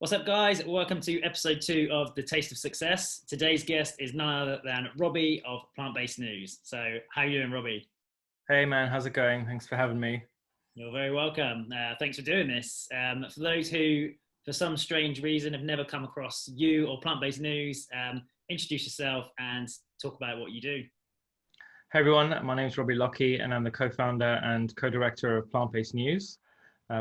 What's up, guys? Welcome to episode 2 of The Taste of Success. Today's guest is none other than Robbie of Plant-Based News. So, how are you doing, Robbie? Hey man, how's it going? Thanks for having me. You're very welcome. Thanks for doing this. For those who, for some strange reason, have never come across you or Plant-Based News, introduce yourself and talk about what you do. Hey everyone, my name is Robbie Lockie and I'm the co-founder and co-director of Plant-Based News.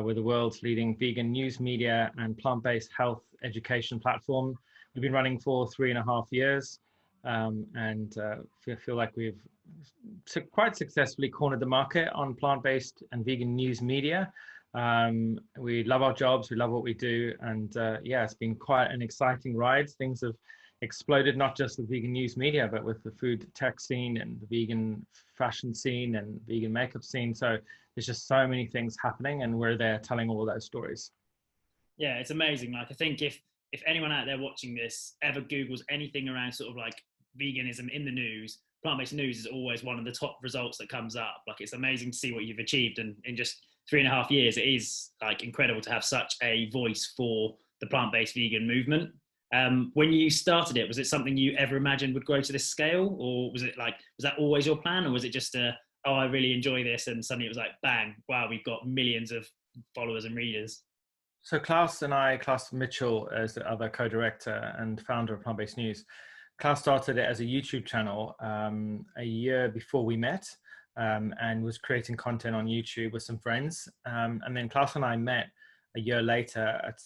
We're the world's leading vegan news media and plant-based health education platform. We've been running for 3.5 years and feel like we've quite successfully cornered the market on plant-based and vegan news media. We love our jobs, we love what we do, and yeah, it's been quite an exciting ride. Things have exploded, not just with vegan news media, but with the food tech scene and the vegan fashion scene and vegan makeup scene. So there's just so many things happening and we're there telling all those stories. Yeah, it's amazing. Like, I think if anyone out there watching this ever Googles anything around sort of like veganism in the news, plant-based news is always one of the top results that comes up. Like, it's amazing to see what you've achieved, and in just 3.5 years, it is like incredible to have such a voice for the plant-based vegan movement. When you started it, was it something you ever imagined would grow to this scale, or was it like, was that always your plan, or was it just oh, I really enjoy this, and suddenly it was like, bang, wow, we've got millions of followers and readers? So Klaus Mitchell, as the other co-director and founder of Plant-Based News, Klaus started it as a YouTube channel a year before we met, and was creating content on YouTube with some friends. And then Klaus and I met a year later at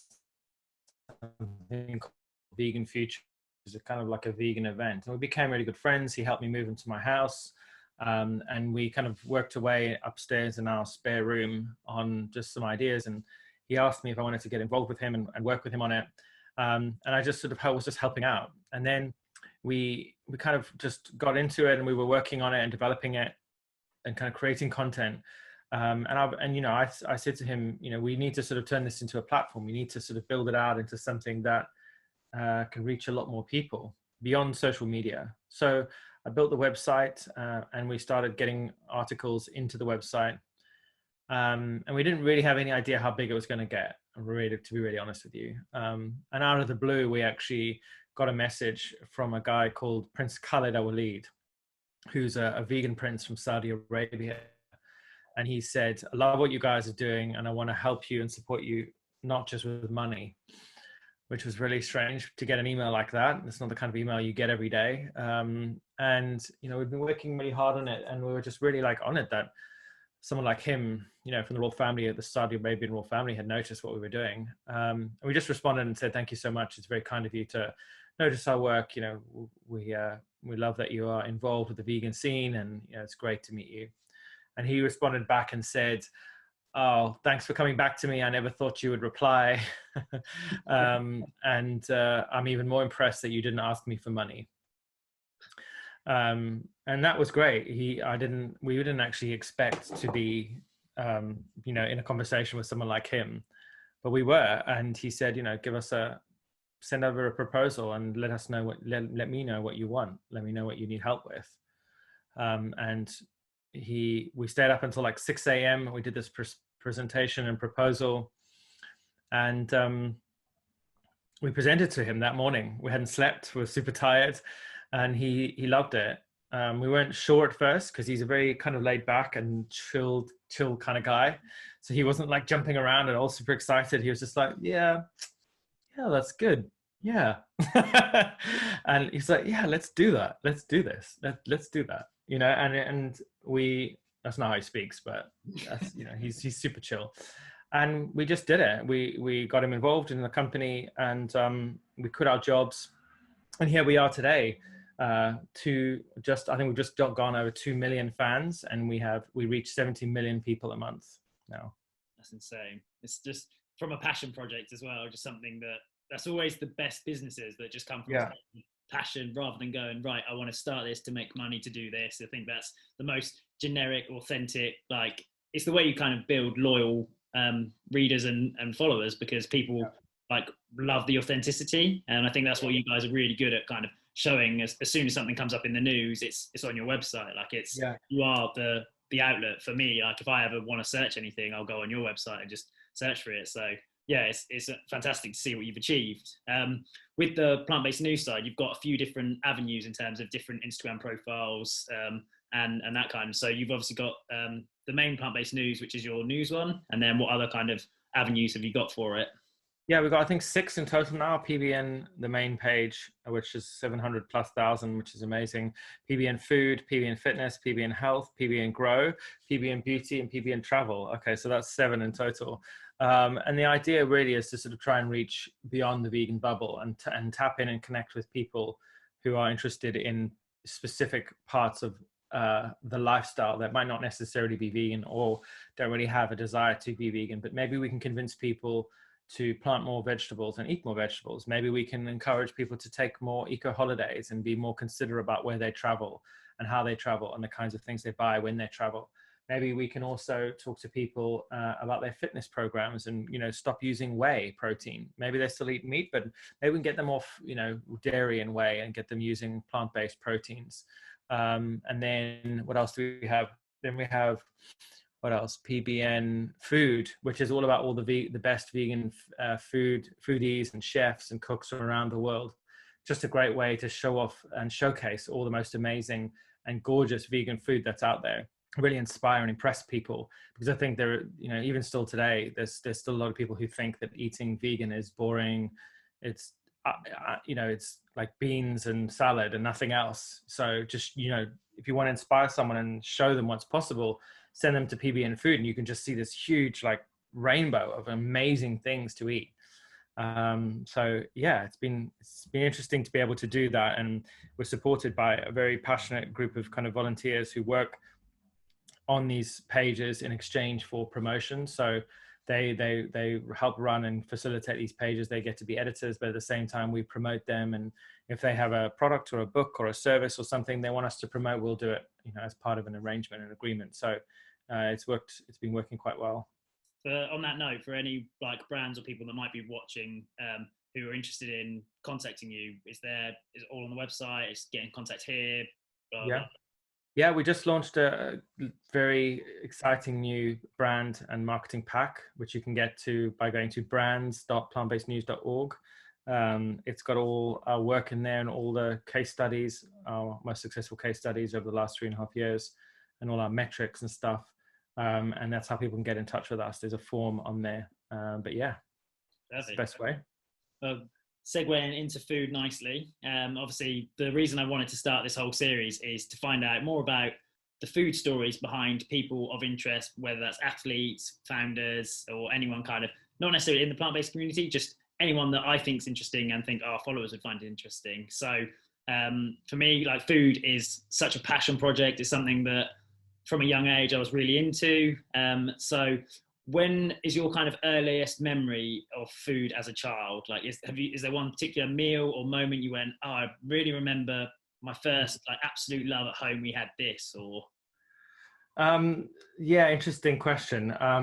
something called Vegan Future, which is kind of like a vegan event. And we became really good friends. He helped me move into my house. And we kind of worked away upstairs in our spare room on just some ideas. And he asked me if I wanted to get involved with him and work with him on it. And I just sort of was just helping out. And then we kind of just got into it, and we were working on it and developing it and kind of creating content. I said to him, we need to sort of turn this into a platform. We need to sort of build it out into something that can reach a lot more people beyond social media. So I built the website and we started getting articles into the website. And we didn't really have any idea how big it was going to get, to be really honest with you. And out of the blue, we actually got a message from a guy called Prince Khalid Al Walid, who's a vegan prince from Saudi Arabia. And he said, I love what you guys are doing, and I want to help you and support you, not just with money, which was really strange to get an email like that. It's not the kind of email you get every day. We've been working really hard on it, and we were just really like honored that someone like him, from the royal family, the Saudi Arabian royal family, had noticed what we were doing. And we just responded and said, thank you so much. It's very kind of you to notice our work. We love that you are involved with the vegan scene, and it's great to meet you. And he responded back and said, oh, thanks for coming back to me. I never thought you would reply. I'm even more impressed that you didn't ask me for money. And that was great. We didn't actually expect to be, in a conversation with someone like him, but we were. And he said, send over a proposal and let us know let me know what you want. Let me know what you need help with. We stayed up until like 6 a.m. We did this presentation and proposal, and we presented to him that morning. We hadn't slept, we were super tired, and he loved it. We weren't sure at first because he's a very kind of laid back and chill kind of guy. So he wasn't like jumping around and all super excited. He was just like, yeah, that's good. Yeah. And he's like, yeah, let's do that. Let's do this. Let's do that. That's not how he speaks, but that's, he's super chill. And we just did it. We got him involved in the company, and we quit our jobs. And here we are today. I think we've just gone over 2 million fans, and we reach 70 million people a month now. That's insane. It's just from a passion project as well, just something that's always the best businesses that just come from passion rather than going, right, I want to start this to make money to do this. I think that's the most generic, authentic, like it's the way you kind of build loyal readers and followers, because people like love the authenticity. And I think that's what you guys are really good at, kind of showing as soon as something comes up in the news, it's on your website. Like you are the outlet for me. Like if I ever want to search anything, I'll go on your website and just search for it. So yeah, it's fantastic to see what you've achieved. With the plant-based news side, you've got a few different avenues in terms of different Instagram profiles, and that kind of. So you've obviously got the main plant-based news, which is your news one, and then what other kind of avenues have you got for it? Yeah, we've got, I think, 6 in total now. PBN, the main page, which is 700 plus thousand, which is amazing. PBN Food, PBN Fitness, PBN Health, PBN Grow, PBN Beauty, and PBN Travel. Okay, so that's 7 in total. And the idea really is to sort of try and reach beyond the vegan bubble and tap in and connect with people who are interested in specific parts of the lifestyle that might not necessarily be vegan or don't really have a desire to be vegan, but maybe we can convince people to plant more vegetables and eat more vegetables. Maybe we can encourage people to take more eco holidays and be more considerate about where they travel and how they travel and the kinds of things they buy when they travel. Maybe we can also talk to people about their fitness programs and, you know, stop using whey protein. Maybe they still eat meat, but maybe we can get them off, you know, dairy and whey and get them using plant-based proteins. And then what else do we have? Then we have, what else? PBN Food, which is all about all the best vegan foodies and chefs and cooks from around the world. Just a great way to show off and showcase all the most amazing and gorgeous vegan food that's out there. Really inspire and impress people, because I think there, you know, even still today, there's still a lot of people who think that eating vegan is boring. It's you know, it's like beans and salad and nothing else. So just, you know, if you want to inspire someone and show them what's possible, send them to PBN Food, and you can just see this huge like rainbow of amazing things to eat. So yeah, it's been interesting to be able to do that, and we're supported by a very passionate group of kind of volunteers who work on these pages in exchange for promotion. So they help run and facilitate these pages. They get to be editors, but at the same time we promote them. And if they have a product or a book or a service or something they want us to promote, we'll do it, you know, as part of an arrangement and agreement. So it's been working quite well. On that note, for any like brands or people that might be watching, who are interested in contacting you, is it all on the website? Is get in contact here? Blah, Yeah. blah. Yeah, we just launched a very exciting new brand and marketing pack, which you can get to by going to brands.plantbasednews.org. It's got all our work in there and all the case studies, our most successful case studies over the last 3.5 years, and all our metrics and stuff. And that's how people can get in touch with us. There's a form on there. But yeah, that's the best way. Segueing into food nicely. Obviously, the reason I wanted to start this whole series is to find out more about the food stories behind people of interest, whether that's athletes, founders, or anyone kind of, not necessarily in the plant-based community, just anyone that I think is interesting and think our followers would find it interesting. So for me, like, food is such a passion project. It's something that from a young age I was really into. So when is your kind of earliest memory of food as a child? Like, is there one particular meal or moment you went, oh, I really remember my first like absolute love at home, we had this? Or yeah, interesting question. I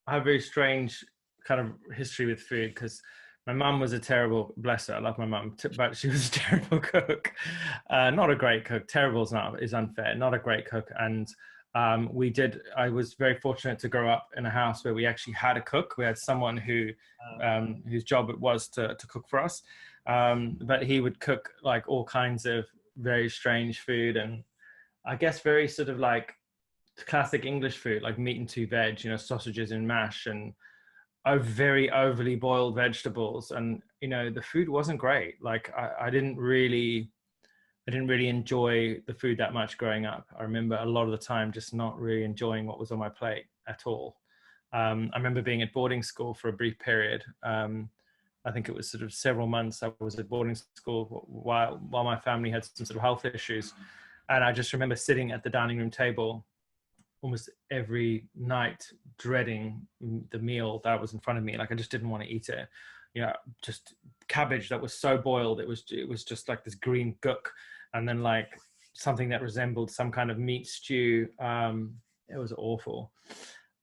have a very strange kind of history with food, because my mum was a terrible, bless her, I love my mum, but she was a terrible cook. Not a great cook. Terrible is unfair. Not a great cook. And I was very fortunate to grow up in a house where we actually had a cook. We had someone whose job it was to cook for us. But he would cook like all kinds of very strange food, and I guess very sort of like classic English food, like meat and 2 veg, you know, sausages and mash, and very overly boiled vegetables. And, you know, the food wasn't great. Like I didn't really enjoy the food that much growing up. I remember a lot of the time just not really enjoying what was on my plate at all. I remember being at boarding school for a brief period. I think it was sort of several months I was at boarding school while my family had some sort of health issues. And I just remember sitting at the dining room table almost every night dreading the meal that was in front of me. Like, I just didn't want to eat it. You know, just cabbage that was so boiled, it was just like this green gook, and then like something that resembled some kind of meat stew. It was awful.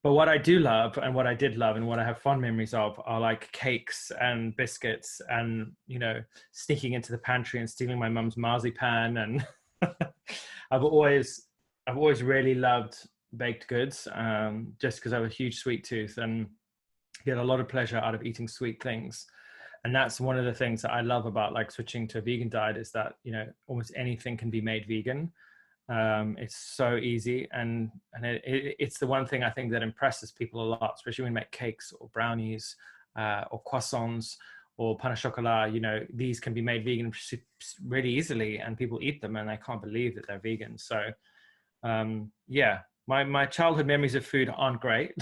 But what I do love, and what I did love, and what I have fond memories of, are like cakes and biscuits, and, you know, sneaking into the pantry and stealing my mum's marzipan. And I've always really loved baked goods, just because I have a huge sweet tooth. And get a lot of pleasure out of eating sweet things. And that's one of the things that I love about like switching to a vegan diet, is that, you know, almost anything can be made vegan. It's so easy, and it's the one thing I think that impresses people a lot, especially when we make cakes or brownies or croissants or pain au chocolat. You know, these can be made vegan really easily, and people eat them and they can't believe that they're vegan. So yeah, my childhood memories of food aren't great.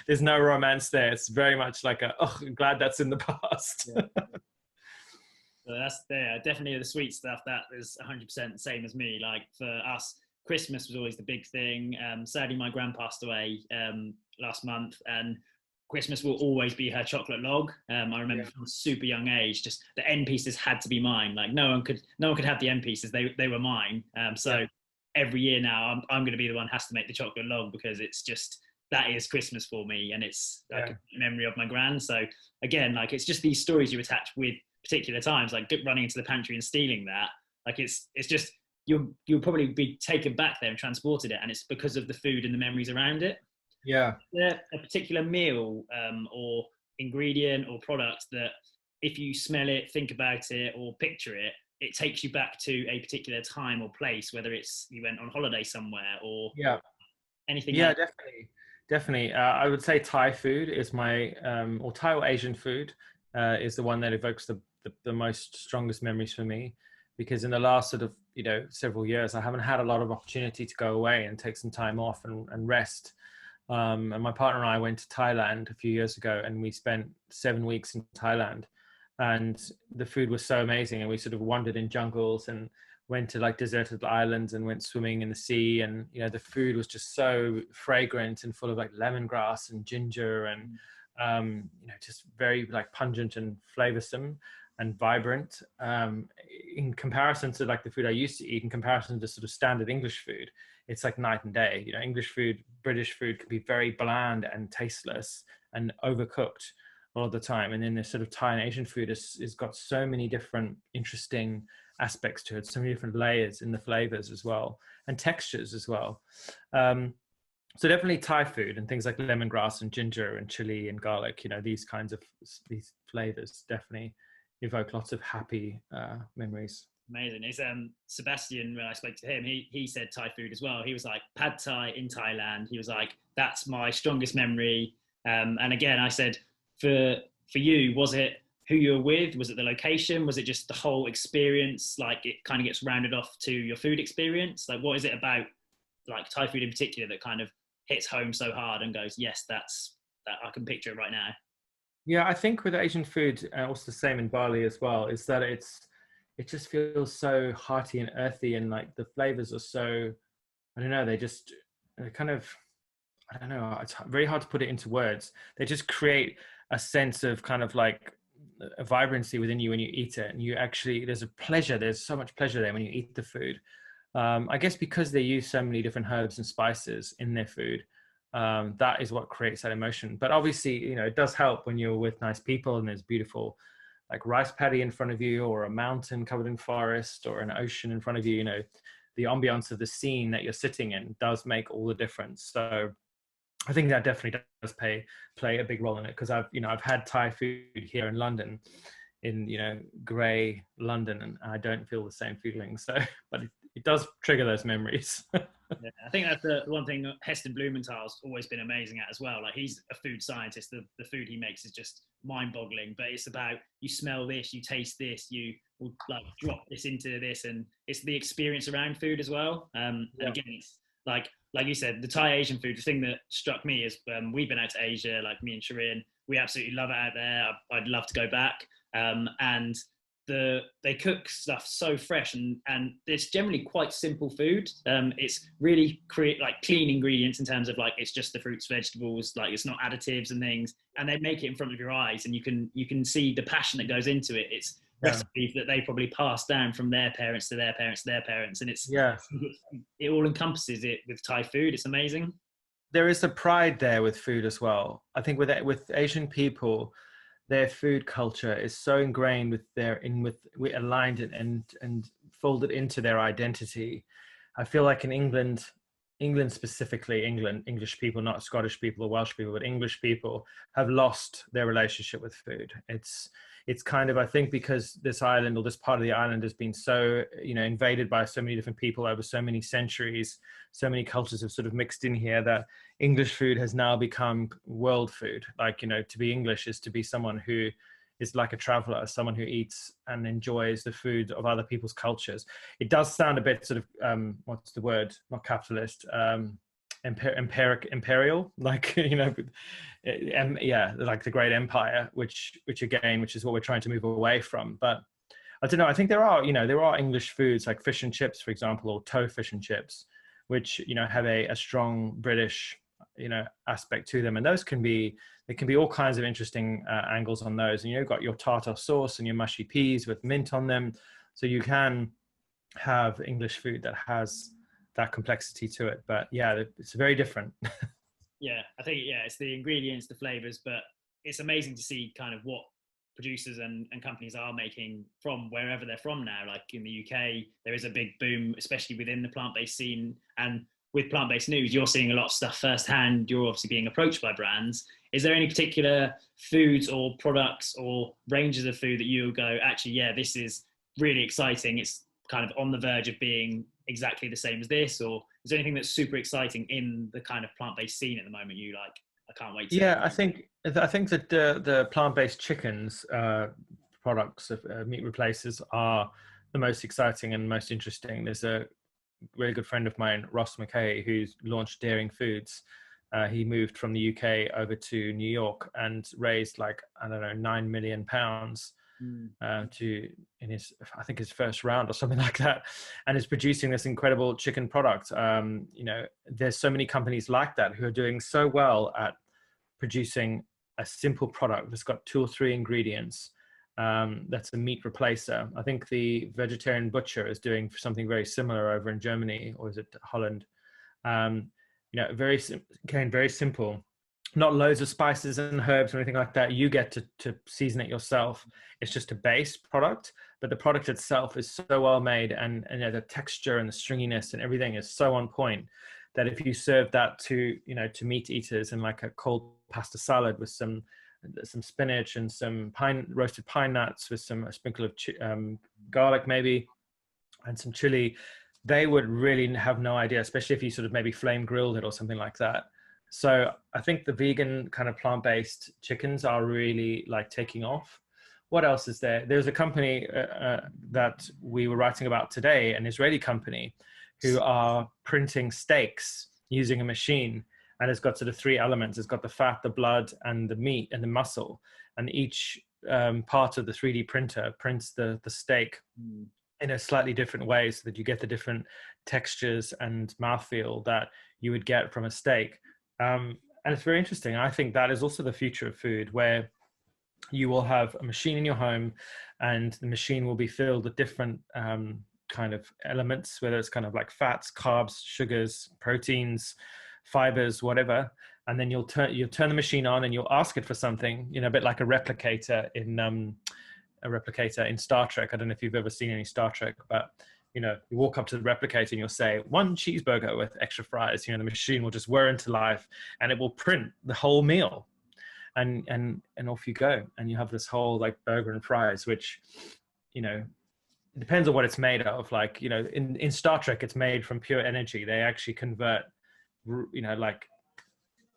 There's no romance there. It's very much like glad that's in the past. Yeah. So that's there. Definitely the sweet stuff. That is 100% the same as me. Like for us, Christmas was always the big thing. Sadly, my gran passed away last month, and Christmas will always be her chocolate log. I remember from a super young age, just the end pieces had to be mine. Like no one could have the end pieces. They were mine. Every year now, I'm going to be the one who has to make the chocolate log, because it's just, that is Christmas for me, and it's like a memory of my gran. So again, like it's just these stories you attach with particular times, like running into the pantry and stealing that. Like it's just, you'll probably be taken back there and transported it, and it's because of the food and the memories around it. Yeah. A particular meal or ingredient or product that if you smell it, think about it, or picture it, it takes you back to a particular time or place, whether it's you went on holiday somewhere or anything else. Definitely. I would say Thai food is my or Thai or Asian food is the one that evokes the most strongest memories for me, because in the last sort of, you know, several years I haven't had a lot of opportunity to go away and take some time off and rest. And my partner and I went to Thailand a few years ago, and we spent 7 weeks in Thailand, and the food was so amazing. And we sort of wandered in jungles and went to like deserted islands and went swimming in the sea. And, you know, the food was just so fragrant and full of like lemongrass and ginger and, you know, just very like pungent and flavorsome and vibrant, in comparison to like the food I used to eat, in comparison to sort of standard English food. It's like night and day. You know, English food, British food can be very bland and tasteless and overcooked a lot of the time. And then this sort of Thai and Asian food is got so many different interesting aspects to it, so many different layers in the flavors as well, and textures as well. So definitely Thai food and things like lemongrass and ginger and chili and garlic, you know, these kinds of these flavors definitely evoke lots of happy memories. Amazing. It's Sebastian, when I spoke to him, he said Thai food as well. He was like, pad Thai in Thailand. He was like, that's my strongest memory. And again, I said, for you, was it who you were with? Was it the location? Was it just the whole experience? Like it kind of gets rounded off to your food experience. Like what is it about like Thai food in particular that kind of hits home so hard and goes, yes, that I can picture it right now? Yeah, I think with Asian food, also the same in Bali as well, is that it just feels so hearty and earthy, and like the flavors are so, I don't know, they're kind of, I don't know, it's very hard to put it into words. They just create a sense of kind of like a vibrancy within you when you eat it, and you actually, there's so much pleasure there when you eat the food. I guess because they use so many different herbs and spices in their food, that is what creates that emotion. But obviously, you know, it does help when you're with nice people and there's beautiful like rice paddy in front of you, or a mountain covered in forest, or an ocean in front of you. You know, the ambiance of the scene that you're sitting in does make all the difference. So I think that definitely does play a big role in it, because I've had Thai food here in London, in, you know, grey London, and I don't feel the same feeling. So, but it does trigger those memories. Yeah, I think that's the one thing that Heston Blumenthal's always been amazing at as well. Like he's a food scientist. The food he makes is just mind-boggling. But it's about, you smell this, you taste this, you will like drop this into this, and it's the experience around food as well. And again, it's like you said, the Thai Asian food. The thing that struck me is we've been out to Asia, like me and Shireen. We absolutely love it out there. I'd love to go back. And they cook stuff so fresh, and it's generally quite simple food. It's really clean ingredients in terms of like it's just the fruits, vegetables, like it's not additives and things, and they make it in front of your eyes, and you can see the passion that goes into it. It's recipes that they probably passed down from their parents to their parents to their parents, and it all encompasses it with Thai food. It's amazing. There is a pride there with food as well. I think with Asian people, their food culture is so ingrained with aligned and folded into their identity. I feel like in England, England specifically, English people, not Scottish people or Welsh people, but English people have lost their relationship with food. It's kind of, I think, because this island or this part of the island has been so, invaded by so many different people over so many centuries, so many cultures have sort of mixed in here, that English food has now become world food. Like, to be English is to be someone who is like a traveler, someone who eats and enjoys the food of other people's cultures. It does sound a bit sort of, what's the word? Not capitalist, imperial, like, yeah, like the great empire, which is what we're trying to move away from. But I don't know. I think there are English foods like fish and chips, for example, or tofu fish and chips, which, have a strong British, aspect to them. And those there can be all kinds of interesting angles on those. And you've got your tartar sauce and your mushy peas with mint on them. So you can have English food that has that complexity to it. But yeah, it's very different. Yeah, I think, it's the ingredients, the flavors, but it's amazing to see kind of what producers and companies are making from wherever they're from now. Like in the UK, there is a big boom, especially within the plant-based scene. And with plant-based news, you're seeing a lot of stuff firsthand. You're obviously being approached by brands. Is there any particular foods or products or ranges of food that you'll go, actually, yeah, this is really exciting, it's kind of on the verge of being exactly the same as this? Or is there anything that's super exciting in the kind of plant-based scene at the moment you like, I can't wait to... Yeah, I think that the plant-based chickens products of meat replacers are the most exciting and most interesting. There's a really good friend of mine, Ross McKay, who's launched Daring Foods. He moved from the UK over to New York and raised like, I don't know, £9 million in his first round or something like that, and is producing this incredible chicken product. There's so many companies like that who are doing so well at producing a simple product that's got 2 or 3 ingredients. That's a meat replacer. I think the Vegetarian Butcher is doing something very similar over in Germany, or is it Holland? Very simple, not loads of spices and herbs or anything like that. You get to season it yourself. It's just a base product, but the product itself is so well made, and the texture and the stringiness and everything is so on point that if you serve that to meat eaters in like a cold pasta salad with some spinach and some roasted pine nuts with a sprinkle of garlic maybe and some chili, they would really have no idea, especially if you sort of maybe flame grilled it or something like that. So I think the vegan kind of plant-based chickens are really like taking off. What else is there? There's a company that we were writing about today, an Israeli company, who are printing steaks using a machine, and it's got sort of 3 elements. It's got the fat, the blood, and the meat and the muscle, and each part of the 3D printer prints the steak in a slightly different way, so that you get the different textures and mouthfeel that you would get from a steak. And it's very interesting. I think that is also the future of food, where you will have a machine in your home, and the machine will be filled with different kind of elements, whether it's kind of like fats, carbs, sugars, proteins, fibers, whatever. And then you'll turn the machine on and you'll ask it for something, a bit like a replicator in Star Trek. I don't know if you've ever seen any Star Trek, but you walk up to the replicator and you'll say 1 cheeseburger with extra fries. The machine will just whir into life and it will print the whole meal, and off you go, and you have this whole like burger and fries, which it depends on what it's made of. Like in Star Trek, it's made from pure energy. They actually convert like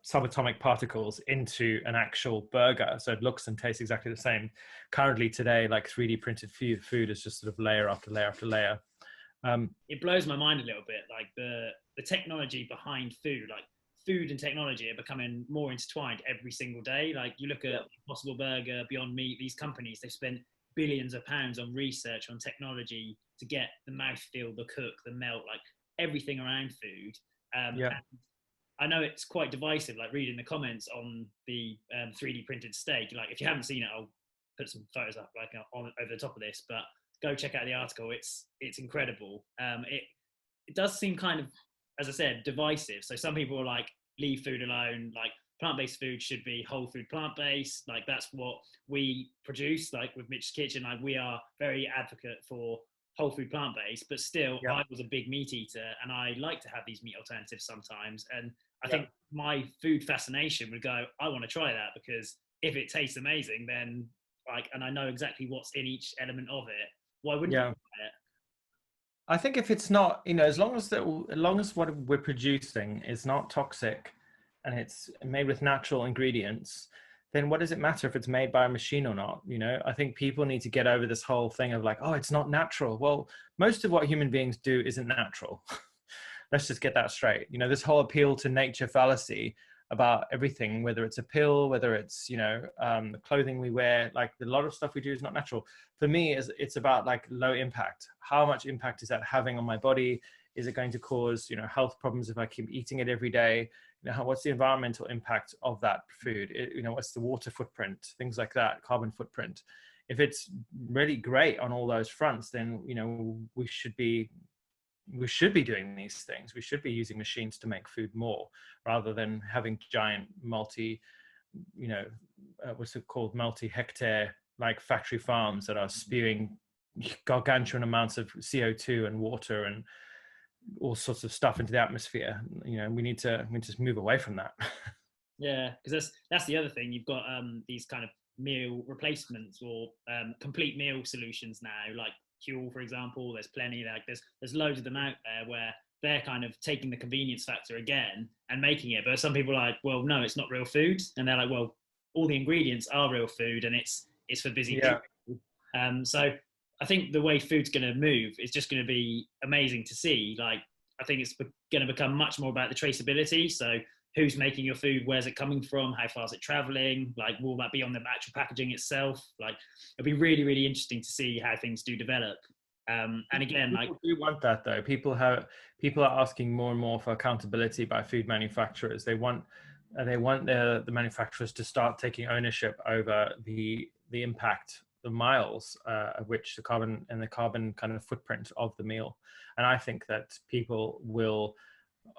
subatomic particles into an actual burger, so it looks and tastes exactly the same. Currently today, like 3D printed food is just sort of layer after layer after layer. It blows my mind a little bit, like the technology behind food. Like food and technology are becoming more intertwined every single day. Like you look at Impossible Burger, Beyond Meat, these companies, they've spent billions of pounds on research, on technology to get the mouthfeel, the cook, the melt, like everything around food. And I know it's quite divisive, like reading the comments on the 3D printed steak. Like if you haven't seen it, I'll put some photos up like on over the top of this, but go check out the article. It's incredible. It does seem kind of, as I said, divisive. So some people are like, leave food alone. Like plant-based food should be whole food plant-based. Like that's what we produce. Like with Mitch's Kitchen, like we are very advocate for whole food plant-based, but still Yeah. I was a big meat eater and I like to have these meat alternatives sometimes. And I Yeah. think my food fascination would go, I want to try that, because if it tastes amazing, then like, and I know exactly what's in each element of it, why wouldn't you Yeah. try it? I think if it's not, you know, as long as what we're producing is not toxic and it's made with natural ingredients, then what does it matter if it's made by a machine or not? You know, I think people need to get over this whole thing of like, oh, it's not natural. Well, most of what human beings do isn't natural. Let's just get that straight. You know, this whole appeal to nature fallacy about everything, whether it's a pill, whether it's, you know, the clothing we wear, like a lot of stuff we do is not natural. For me, it's about like low impact. How much impact is that having on my body? Is it going to cause, you know, health problems if I keep eating it every day? You know, what's the environmental impact of that food? You know, what's the water footprint? Things like that, carbon footprint. If it's really great on all those fronts, then, you know, we should be doing these things. We should be using machines to make food more, rather than having giant you know, what's it called, multi-hectare like factory farms that are spewing gargantuan amounts of CO2 and water and all sorts of stuff into the atmosphere. You know, we need to just move away from that. Yeah, because that's the other thing. You've got these kind of meal replacements or complete meal solutions now, like Huel, for example. There's plenty. Like there's loads of them out there where they're kind of taking the convenience factor again and making it. But some people are like, well, no, it's not real food, and they're like, well, all the ingredients are real food, and it's for busy Yeah. people. So I think the way food's going to move is just going to be amazing to see. Like I think it's going to become much more about the traceability. So who's making your food, where's it coming from, how far is it traveling, like will that be on the actual packaging itself? Like it'll be really, really interesting to see how things do develop. And again, people do want that though. People are asking more and more for accountability by food manufacturers. They want the manufacturers to start taking ownership over the impact, the miles of which the carbon kind of footprint of the meal. And I think that people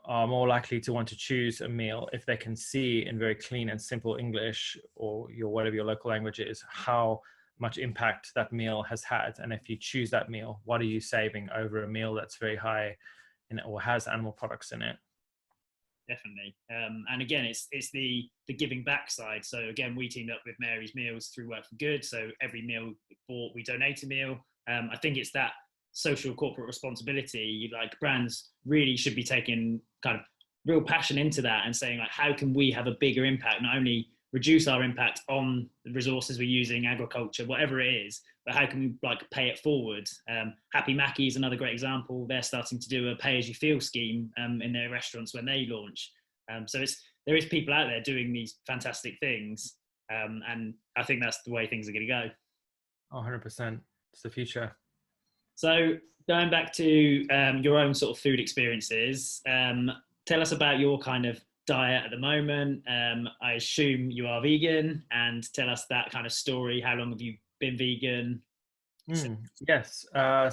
are more likely to want to choose a meal if they can see in very clean and simple English, or whatever your local language is, how much impact that meal has had. And if you choose that meal, what are you saving over a meal that's very high in it or has animal products in it? Definitely. And again, it's the giving back side. So again, we teamed up with Mary's Meals through Work for Good. So every meal bought, we donate a meal. I think it's that social corporate responsibility. Like brands really should be taking kind of real passion into that and saying like, how can we have a bigger impact, not only reduce our impact on the resources we're using, agriculture, whatever it is, but how can we like pay it forward? Happy Mackie is another great example. They're starting to do a pay as you feel scheme in their restaurants when they launch. So there is people out there doing these fantastic things. And I think that's the way things are going to go. 100%. It's the future. So going back to your own sort of food experiences, tell us about your kind of diet at the moment. I assume you are vegan, and tell us that kind of story. How long have you been vegan? Yes.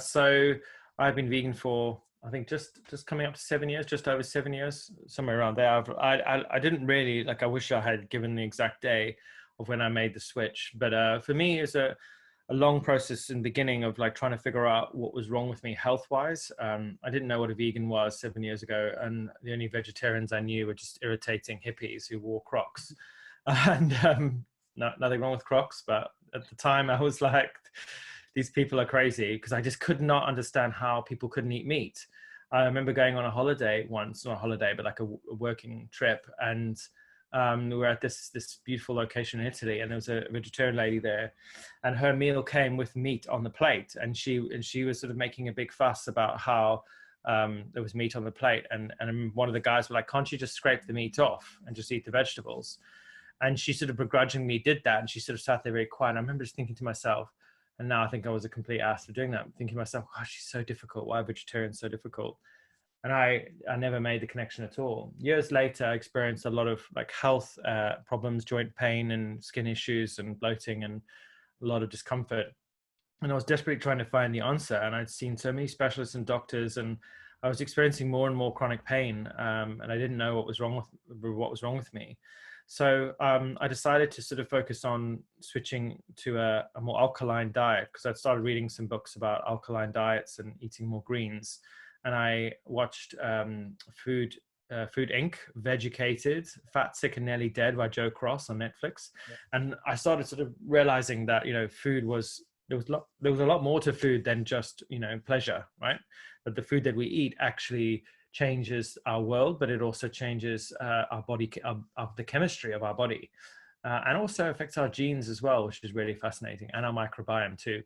So I've been vegan for, I think just coming up to 7 years, just over 7 years, somewhere around there. I didn't really, like, I wish I had given the exact day of when I made the switch. But for me, it's a long process in the beginning of like trying to figure out what was wrong with me health-wise. I didn't know what a vegan was 7 years ago, and the only vegetarians I knew were just irritating hippies who wore Crocs. And nothing wrong with Crocs, but at the time I was like, these people are crazy, because I just could not understand how people couldn't eat meat. I remember going on a holiday once, not a holiday, but like a working trip, and we were at this beautiful location in Italy, and there was a vegetarian lady there, and her meal came with meat on the plate, and she was sort of making a big fuss about how there was meat on the plate, and one of the guys were like, can't you just scrape the meat off and just eat the vegetables? And she sort of begrudgingly did that, and she sort of sat there very quiet. And I remember just thinking to myself, and now I think I was a complete ass for doing that, thinking to myself, gosh, she's so difficult. Why are vegetarians so difficult? And I never made the connection at all. Years later, I experienced a lot of like health problems, joint pain and skin issues and bloating and a lot of discomfort. And I was desperately trying to find the answer. And I'd seen so many specialists and doctors, and I was experiencing more and more chronic pain. And I didn't know what was wrong with me. So I decided to sort of focus on switching to a more alkaline diet, because I'd started reading some books about alkaline diets and eating more greens. And I watched Food Inc., Vegucated, Fat, Sick and Nearly Dead by Joe Cross on Netflix. Yeah. And I started sort of realizing that, food was, there was a lot more to food than just, pleasure, right? That the food that we eat actually changes our world, but it also changes our body, of the chemistry of our body, and also affects our genes as well, which is really fascinating, and our microbiome too.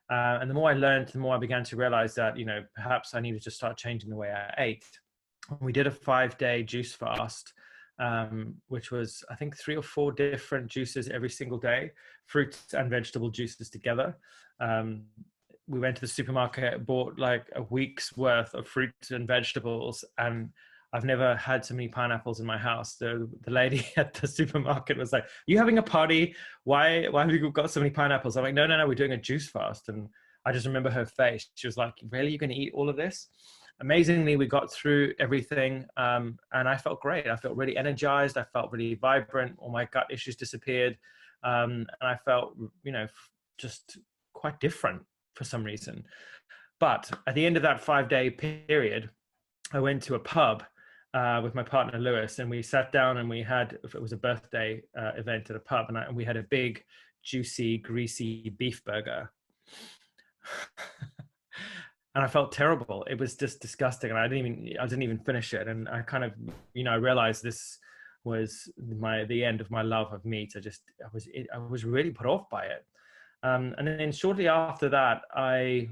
And the more I learned, the more I began to realize that, perhaps I needed to start changing the way I ate. We did a 5-day juice fast, which was, I think, 3 or 4 different juices every single day, fruits and vegetable juices together. We went to the supermarket, bought like a week's worth of fruits and vegetables, and I've never had so many pineapples in my house. The lady at the supermarket was like, "You having a party? Why have you got so many pineapples?" I'm like, no, we're doing a juice fast. And I just remember her face. She was like, "Really, you're going to eat all of this?" Amazingly, we got through everything, and I felt great. I felt really energized. I felt really vibrant. All my gut issues disappeared, and I felt, just quite different for some reason. But at the end of that 5-day period, I went to a pub with my partner Lewis, and we sat down and we had, if it was a birthday event at a pub, and we had a big, juicy, greasy beef burger. And I felt terrible. It was just disgusting, and I didn't even finish it. And I kind of, I realized this was the end of my love of meat. I was really put off by it. And then shortly after that, I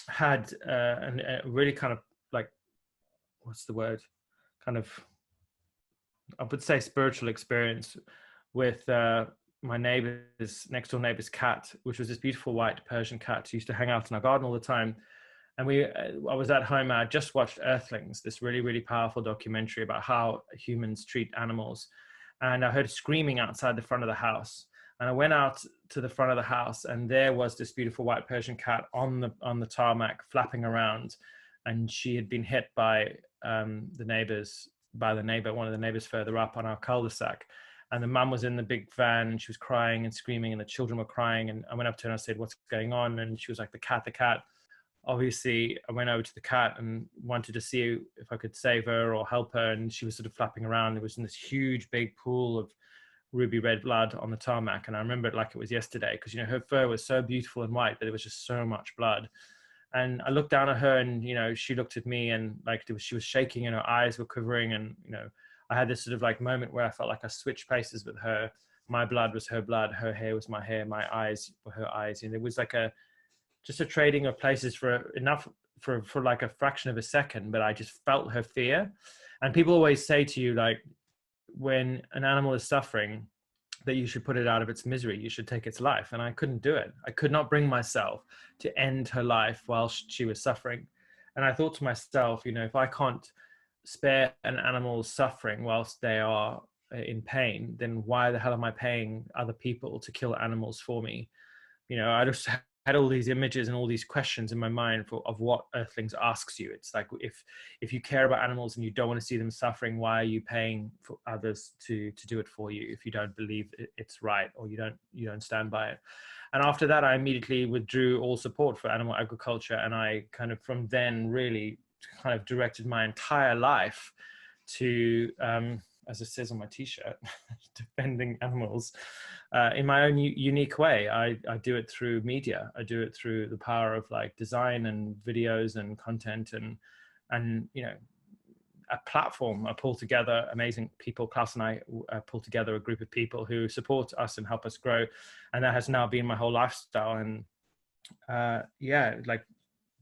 had a really kind of like, what's the word? Kind of, I would say, spiritual experience with my next door neighbor's cat, which was this beautiful white Persian cat who used to hang out in our garden all the time. And I was at home. I just watched Earthlings, this really, really powerful documentary about how humans treat animals. And I heard screaming outside the front of the house. And I went out to the front of the house, and there was this beautiful white Persian cat on the tarmac, flapping around. And she had been hit by one of the neighbors further up on our cul-de-sac. And the mum was in the big van, and she was crying and screaming, and the children were crying. And I went up to her and I said, "What's going on?" And she was like, the cat. Obviously, I went over to the cat and wanted to see if I could save her or help her. And she was sort of flapping around. It was in this huge, big pool of ruby red blood on the tarmac. And I remember it like it was yesterday, because, her fur was so beautiful and white, but it was just so much blood. And I looked down at her, and, she looked at me, and like she was shaking and her eyes were quivering. And, I had this sort of like moment where I felt like I switched places with her. My blood was her blood. Her hair was my hair. My eyes were her eyes. And it was like just a trading of places for like a fraction of a second. But I just felt her fear. And people always say to you, like, when an animal is suffering, that you should put it out of its misery. You should take its life. And I couldn't do it. I could not bring myself to end her life while she was suffering. And I thought to myself, if I can't spare an animal's suffering whilst they are in pain, then why the hell am I paying other people to kill animals for me? I just had all these images and all these questions in my mind of what Earthlings asks you. It's like, if you care about animals and you don't want to see them suffering, why are you paying for others to do it for you if you don't believe it's right, or you don't stand by it? And after that, I immediately withdrew all support for animal agriculture, and I kind of from then really kind of directed my entire life to, as it says on my t-shirt, defending animals in my own unique way. I do it through media. I do it through the power of like design and videos and content and a platform. I pull together amazing people. Klaus and I pull together a group of people who support us and help us grow. And that has now been my whole lifestyle. And like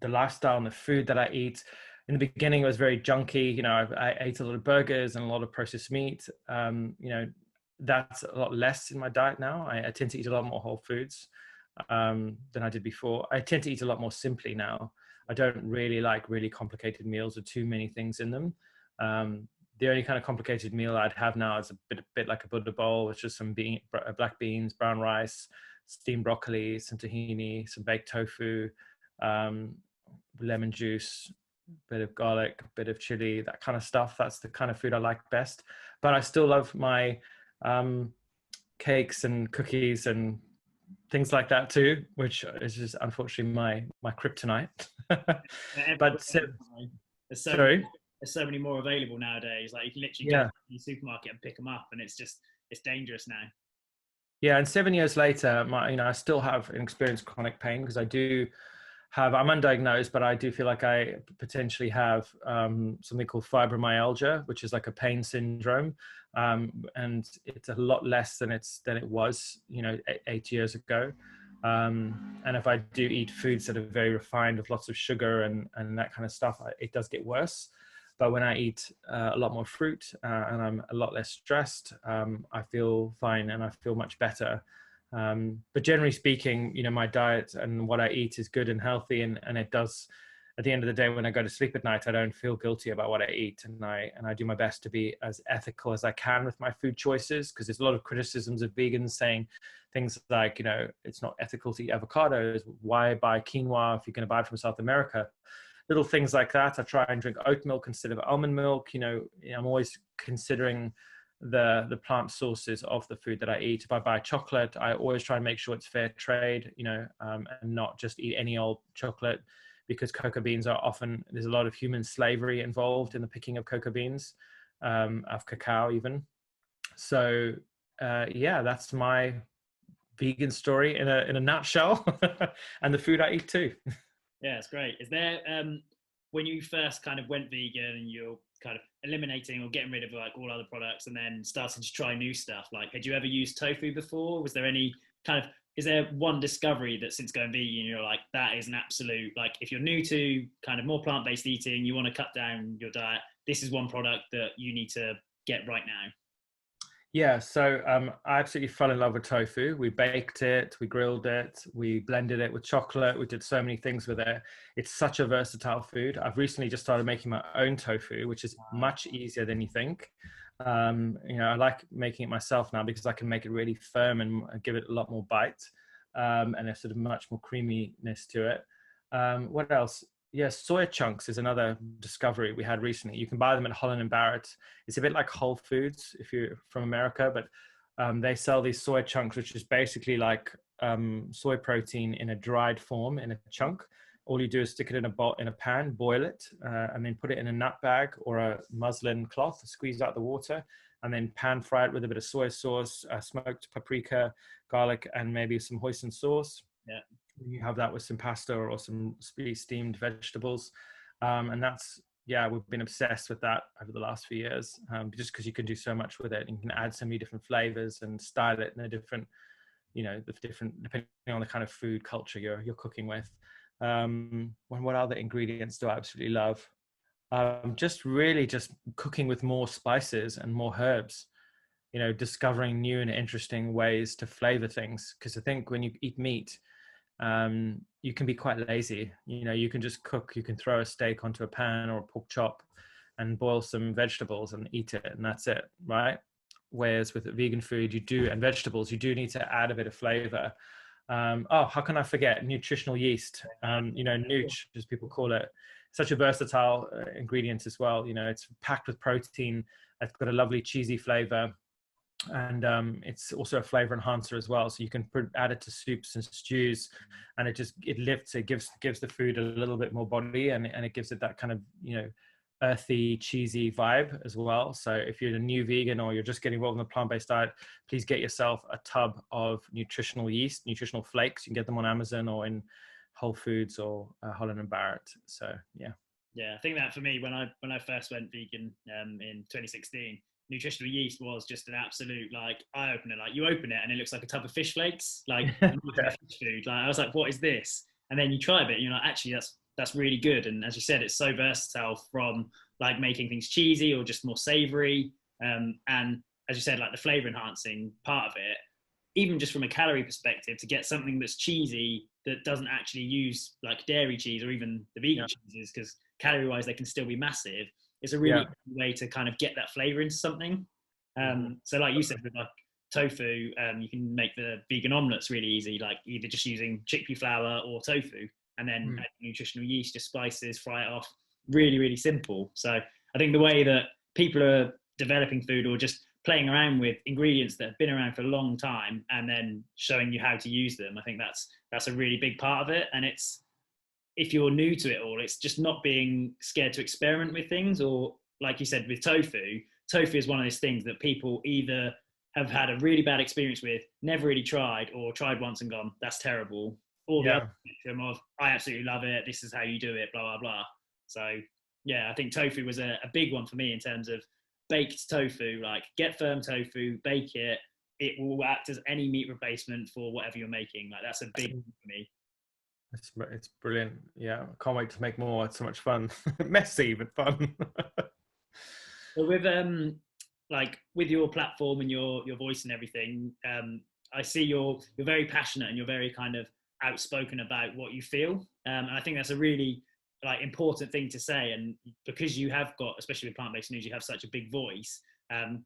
the lifestyle and the food that I eat. In the beginning, it was very junky. I ate a lot of burgers and a lot of processed meat. That's a lot less in my diet now. I tend to eat a lot more whole foods than I did before. I tend to eat a lot more simply now. I don't really like really complicated meals with too many things in them. The only kind of complicated meal I'd have now is a bit like a Buddha bowl, which is some black beans, brown rice, steamed broccoli, some tahini, some baked tofu, lemon juice, bit of garlic, bit of chili, that kind of stuff. That's the kind of food I like best. But I still love my cakes and cookies and things like that too, which is just unfortunately my kryptonite. Everywhere, But there's so sorry, there's so many more available nowadays. Like you can literally go to yeah. the supermarket and pick them up, and it's dangerous now. Yeah, and 7 years later, I still have an experienced chronic pain because I do have, I'm undiagnosed, but I do feel like I potentially have something called fibromyalgia, which is like a pain syndrome, and it's a lot less than it was, 8 years ago. And if I do eat foods that are very refined with lots of sugar and that kind of stuff, it does get worse. But when I eat a lot more fruit and I'm a lot less stressed, I feel fine and I feel much better. But generally speaking, my diet and what I eat is good and healthy, and it does. At the end of the day, when I go to sleep at night, I don't feel guilty about what I eat, and I do my best to be as ethical as I can with my food choices, because there's a lot of criticisms of vegans saying things like, it's not ethical to eat avocados. Why buy quinoa if you're going to buy it from South America? Little things like that. I try and drink oat milk instead of almond milk. I'm always considering the plant sources of the food that I eat. If I buy chocolate, I always try and make sure it's fair trade, and not just eat any old chocolate, because cocoa beans are often, there's a lot of human slavery involved in the picking of cocoa beans, of cacao even. So yeah, that's my vegan story in a nutshell, and the food I eat too. Yeah, it's great. Is there when you first kind of went vegan and you're kind of eliminating or getting rid of like all other products and then starting to try new stuff, like had you ever used tofu before? Was there any kind of, is there one discovery that since going vegan you're like, that is an absolute, like if you're new to kind of more plant-based eating, you want to cut down your diet, this is one product that you need to get right now? Yeah, so I absolutely fell in love with tofu. We baked it, we grilled it, we blended it with chocolate. We did so many things with it. It's such a versatile food. I've recently just started making my own tofu, which is much easier than you think. I like making it myself now because I can make it really firm and give it a lot more bite, and there's sort of much more creaminess to it. What else? Yes, soya chunks is another discovery we had recently. You can buy them at Holland and Barrett. It's a bit like Whole Foods if you're from America, but they sell these soy chunks, which is basically like soy protein in a dried form in a chunk. All you do is stick it in a pan, boil it, and then put it in a nut bag or a muslin cloth, squeeze out the water, and then pan fry it with a bit of soy sauce, smoked paprika, garlic, and maybe some hoisin sauce. Yeah. You have that with some pasta or some steamed vegetables, and yeah, we've been obsessed with that over the last few years, just because you can do so much with it. You can add so many different flavors and style it in a different, depending on the kind of food culture you're cooking with. What other ingredients do I absolutely love? Just really just cooking with more spices and more herbs, discovering new and interesting ways to flavor things, because I think when you eat meat, you can be quite lazy. You can just cook, you can throw a steak onto a pan or a pork chop and boil some vegetables and eat it, and that's it, right? Whereas with vegan food, and vegetables, you do need to add a bit of flavor. How can I forget nutritional yeast? Nooch, as people call it, such a versatile ingredient as well. It's packed with protein. It's got a lovely cheesy flavor, and it's also a flavor enhancer as well, so you can add it to soups and stews, and it gives the food a little bit more body, and it gives it that kind of earthy, cheesy vibe as well. So if you're a new vegan or you're just getting involved in a plant-based diet, please get yourself a tub of nutritional yeast, nutritional flakes. You can get them on Amazon or in Whole Foods or Holland and Barrett. So Yeah, I think that for me, when I first went vegan in 2016, nutritional yeast was just an absolute like eye opener. Like you open it and it looks like a tub of fish flakes, like fish food. Like I was like, what is this? And then you try it and you're like, actually, that's really good. And as you said, it's so versatile, from like making things cheesy or just more savory. And as you said, like the flavor enhancing part of it, even just from a calorie perspective, to get something that's cheesy that doesn't actually use like dairy cheese or even the vegan cheeses, because calorie wise they can still be massive. It's a really easy way to kind of get that flavor into something. So like you said with like tofu, you can make the vegan omelets really easy, like either just using chickpea flour or tofu, and then add nutritional yeast, just spices, fry it off, really, really simple. So I think the way that people are developing food or just playing around with ingredients that have been around for a long time and then showing you how to use them, I think that's a really big part of it. And it's, if you're new to it all, it's just not being scared to experiment with things. Or like you said with tofu is one of those things that people either have had a really bad experience with, never really tried, or tried once and gone, that's terrible. Or the other spectrum of, I absolutely love it, this is how you do it, blah, blah, blah. So yeah, I think tofu was a big one for me in terms of baked tofu. Like, get firm tofu, bake it, it will act as any meat replacement for whatever you're making. Like, that's a big one for me. It's brilliant. Yeah, I can't wait to make more. It's so much fun. Messy but fun. So with like with your platform and your voice and everything, I see you're very passionate and you're very kind of outspoken about what you feel, and I think that's a really like important thing to say. And because you have got, especially with plant-based news, you have such a big voice,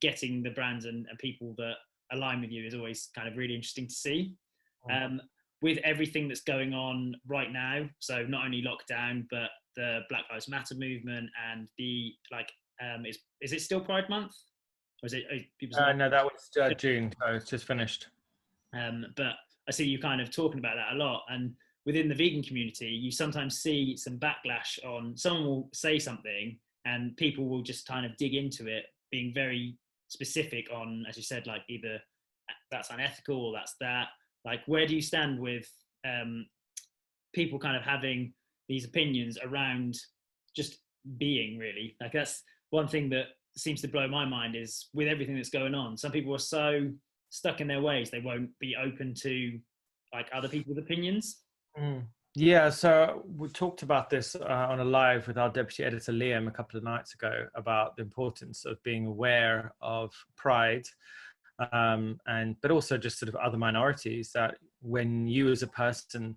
getting the brands and people that align with you is always kind of really interesting to see. With everything that's going on right now, so not only lockdown but the Black Lives Matter movement and the like, is it still Pride Month, or is it no, that was June, so it's just finished. But I see you kind of talking about that a lot, and within the vegan community you sometimes see some backlash on, someone will say something and people will just kind of dig into it, being very specific on, as you said, like either that's unethical or that's that. Like, where do you stand with people kind of having these opinions around just being, really? Like, that's one thing that seems to blow my mind, is with everything that's going on, some people are so stuck in their ways they won't be open to like other people's opinions. Yeah, so we talked about this on a live with our deputy editor Liam a couple of nights ago, about the importance of being aware of pride, but also just sort of other minorities, that when you as a person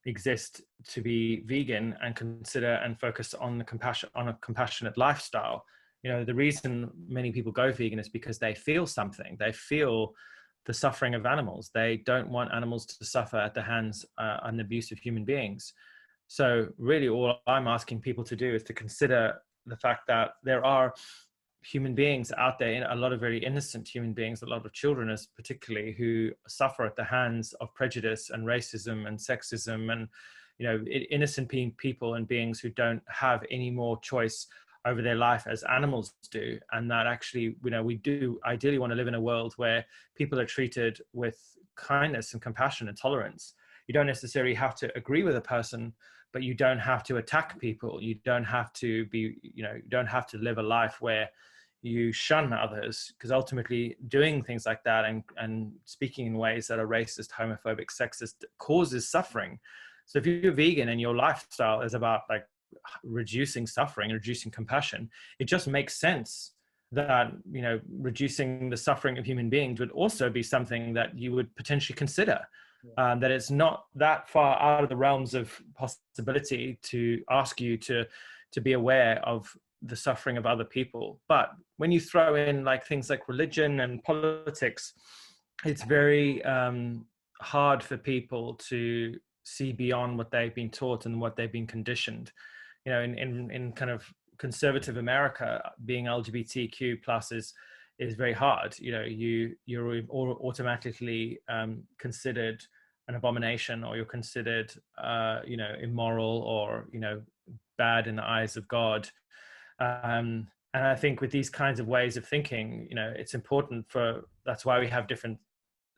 exist to be vegan and consider and focus on a compassionate lifestyle, you know, the reason many people go vegan is because they feel something. They feel the suffering of animals. They don't want animals to suffer at the hands and abuse of human beings. So really all I'm asking people to do is to consider the fact that there are human beings out there, a lot of very innocent human beings, a lot of children as particularly, who suffer at the hands of prejudice and racism and sexism, and, you know, innocent people and beings who don't have any more choice over their life as animals do. And that actually, you know, we do ideally want to live in a world where people are treated with kindness and compassion and tolerance. You don't necessarily have to agree with a person, but you don't have to attack people. You don't have to be, you know, you don't have to live a life where you shun others, because ultimately doing things like that and speaking in ways that are racist, homophobic, sexist causes suffering. So if you're vegan and your lifestyle is about like reducing suffering, reducing compassion, it just makes sense that, you know, reducing the suffering of human beings would also be something that you would potentially consider. That it's not that far out of the realms of possibility to ask you to be aware of the suffering of other people. But when you throw in like things like religion and politics, it's very hard for people to see beyond what they've been taught and what they've been conditioned. You know, in kind of conservative America, being LGBTQ plus is very hard. You know, you're automatically considered an abomination, or you're considered you know, immoral, or, you know, bad in the eyes of God. And I think with these kinds of ways of thinking, you know, it's important that's why we have different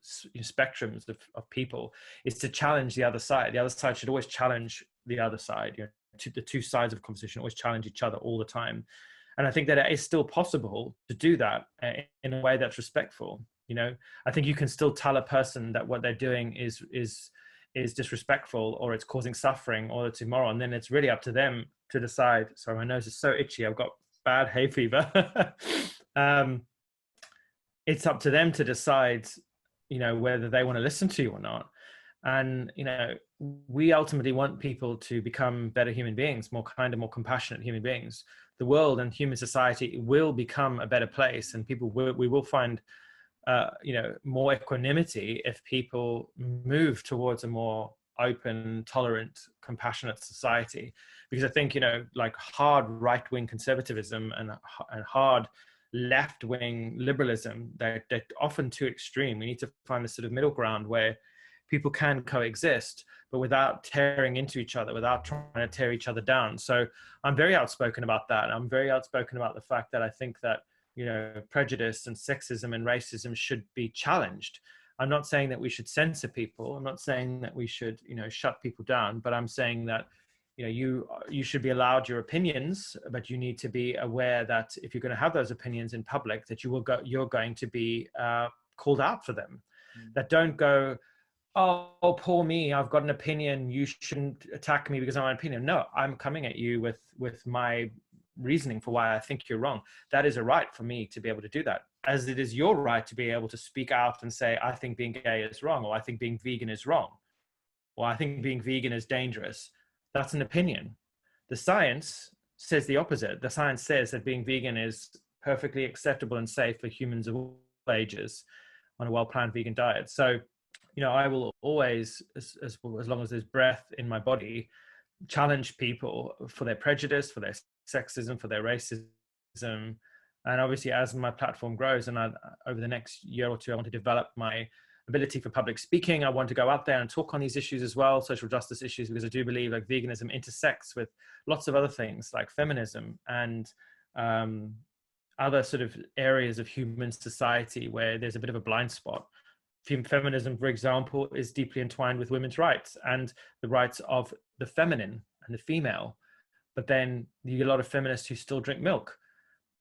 spectrums of people, is to challenge the other side. The other side should always challenge the other side. You know, the two sides of conversation always challenge each other all the time. And I think that it is still possible to do that in a way that's respectful. You know, I think you can still tell a person that what they're doing is disrespectful, or it's causing suffering, or it's immoral, and then it's really up to them to decide. Sorry, my nose is so itchy, I've got bad hay fever. It's up to them to decide, you know, whether they want to listen to you or not. And, you know, we ultimately want people to become better human beings, more kind and more compassionate human beings. The world and human society will become a better place, and we will find you know, more equanimity if people move towards a more open, tolerant, compassionate society. Because I think, you know, like hard right-wing conservatism and hard left-wing liberalism, they're often too extreme. We need to find this sort of middle ground where people can coexist, but without tearing into each other, without trying to tear each other down. So I'm very outspoken about that. I'm very outspoken about the fact that I think that, you know, prejudice and sexism and racism should be challenged. I'm not saying that we should censor people. I'm not saying that we should, you know, shut people down, but I'm saying that, you know, you should be allowed your opinions, but you need to be aware that if you're going to have those opinions in public, that you're going to be called out for them. That don't go, oh, poor me, I've got an opinion, you shouldn't attack me because I have an opinion. No, I'm coming at you with my reasoning for why I think you're wrong. That is a right for me to be able to do that, as it is your right to be able to speak out and say, I think being gay is wrong, or I think being vegan is wrong, or I think being vegan is dangerous. That's an opinion. The science says the opposite. The science says that being vegan is perfectly acceptable and safe for humans of all ages on a well-planned vegan diet. So, you know, I will always, as long as there's breath in my body, challenge people for their prejudice, for their sexism, for their racism. And obviously, as my platform grows, and over the next year or two, I want to develop my ability for public speaking. I want to go out there and talk on these issues as well, social justice issues, because I do believe like veganism intersects with lots of other things like feminism and other sort of areas of human society where there's a bit of a blind spot. Feminism, for example, is deeply entwined with women's rights and the rights of the feminine and the female. But then you get a lot of feminists who still drink milk.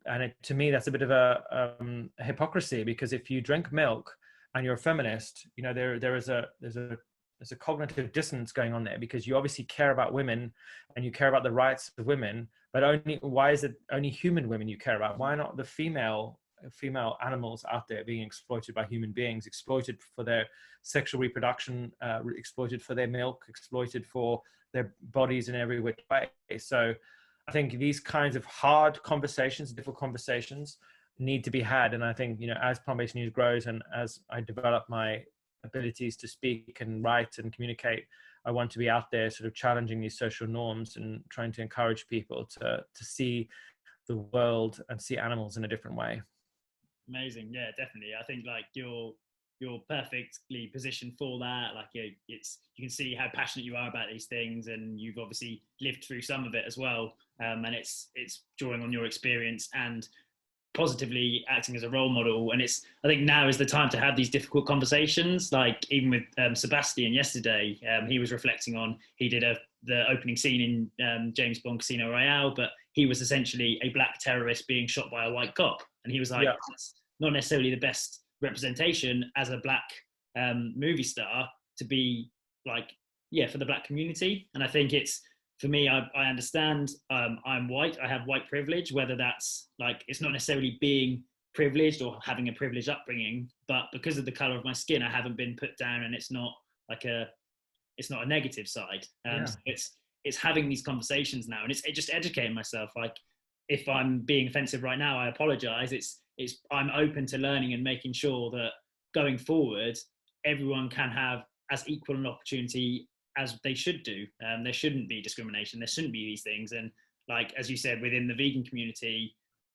And to me, that's a bit of a hypocrisy, because if you drink milk and you're a feminist, you know, there's a cognitive dissonance going on there, because you obviously care about women and you care about the rights of women, but why is it only human women you care about? Why not the female animals out there being exploited by human beings, exploited for their sexual reproduction, exploited for their milk, exploited for their bodies in every which way? So I think these kinds of hard conversations, difficult conversations, need to be had. And I think, you know, as plant-based news grows and as I develop my abilities to speak and write and communicate, I want to be out there sort of challenging these social norms and trying to encourage people to see the world and see animals in a different way. Amazing. Yeah, definitely. I think like you're perfectly positioned for that. Like you can see how passionate you are about these things, and you've obviously lived through some of it as well. And it's drawing on your experience and positively acting as a role model. And I think now is the time to have these difficult conversations. Like even with Sebastian yesterday, he was reflecting on, he did the opening scene in James Bond Casino Royale, but he was essentially a black terrorist being shot by a white cop. And he was like, that's not necessarily the best representation as a black movie star to be like, for the black community. And I think for me, I understand I'm white, I have white privilege, whether that's like, it's not necessarily being privileged or having a privileged upbringing, but because of the color of my skin, I haven't been put down, and it's not a negative side. So it's having these conversations now, and it's just educating myself. Like if I'm being offensive right now, I apologize. I'm open to learning and making sure that going forward, everyone can have as equal an opportunity as they should do. There shouldn't be discrimination. There shouldn't be these things. And like, as you said, within the vegan community,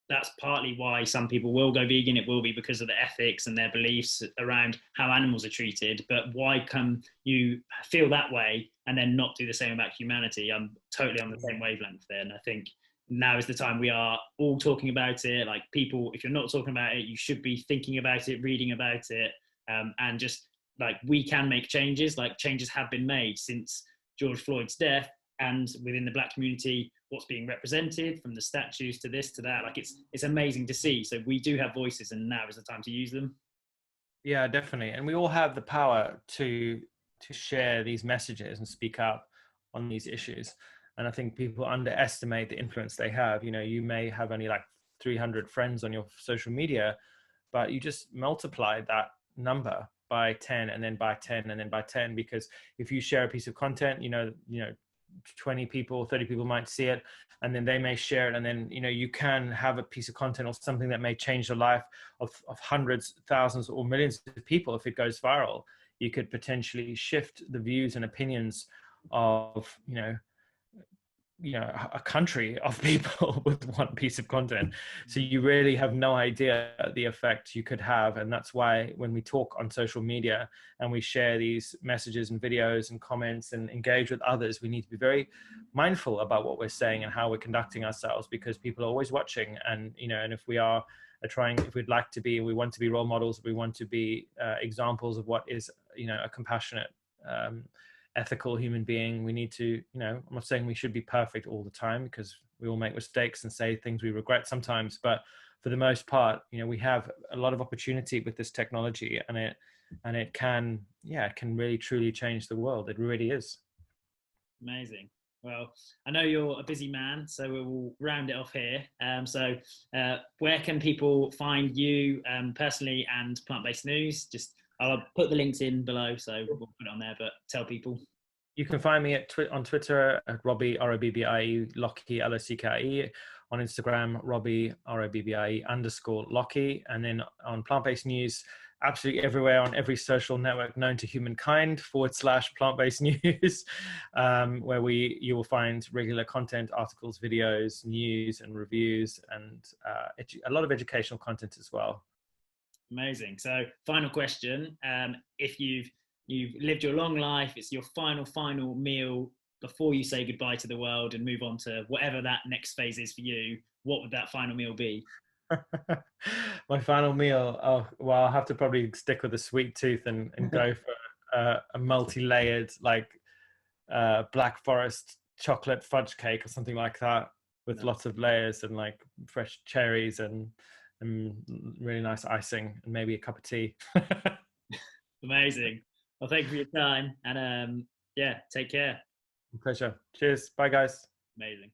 that's partly why some people will go vegan. It will be because of the ethics and their beliefs around how animals are treated. But why can you feel that way and then not do the same about humanity? I'm totally on the same wavelength there. And I think now is the time we are all talking about it. Like people, if you're not talking about it, you should be thinking about it, reading about it, and just like, we can make changes. Like changes have been made since George Floyd's death, and within the black community, what's being represented from the statues to this to that, like it's amazing to see. So we do have voices, and now is the time to use them. Yeah, definitely. And we all have the power to share these messages and speak up on these issues. And I think people underestimate the influence they have. You know, you may have only like 300 friends on your social media, but you just multiply that number by 10 and then by 10 and then by 10, because if you share a piece of content, you know 20 people, 30 people might see it, and then they may share it, and then you can have a piece of content or something that may change the life of hundreds, thousands or millions of people if it goes viral. you could potentially shift the views and opinions of, a country of people with one piece of content. So you really have no idea the effect you could have. And that's why when we talk on social media and we share these messages and videos and comments and engage with others, we need to be very mindful about what we're saying and how we're conducting ourselves, because people are always watching. And and if we are if we'd like to be, we want to be role models, we want to be examples of what is a compassionate, ethical human being, we need to, I'm not saying we should be perfect all the time, because we all make mistakes and say things we regret sometimes, but for the most part, we have a lot of opportunity with this technology, and it can really truly change the world. It really is. Amazing. Well, I know you're a busy man, so we will round it off here. So where can people find you personally and Plant-Based News? I'll put the links in below, so we'll put it on there, but tell people. You can find me on Twitter at Robbie, Robbie, Lockie, Lockie. On Instagram, Robbie, Robbie _Lockie. And then on Plant-Based News, absolutely everywhere, on every social network known to humankind / Plant-Based News, where you will find regular content, articles, videos, news and reviews, and a lot of educational content as well. Amazing. So final question, if you've lived your long life, it's your final meal before you say goodbye to the world and move on to whatever that next phase is for you, what would that final meal be? My final meal, I'll have to probably stick with a sweet tooth and go for a multi-layered, like Black Forest chocolate fudge cake or something like that, with lots of layers and like fresh cherries and really nice icing, and maybe a cup of tea. Amazing. Well, thank you for your time, and take care. Pleasure. Cheers. Bye, guys. Amazing.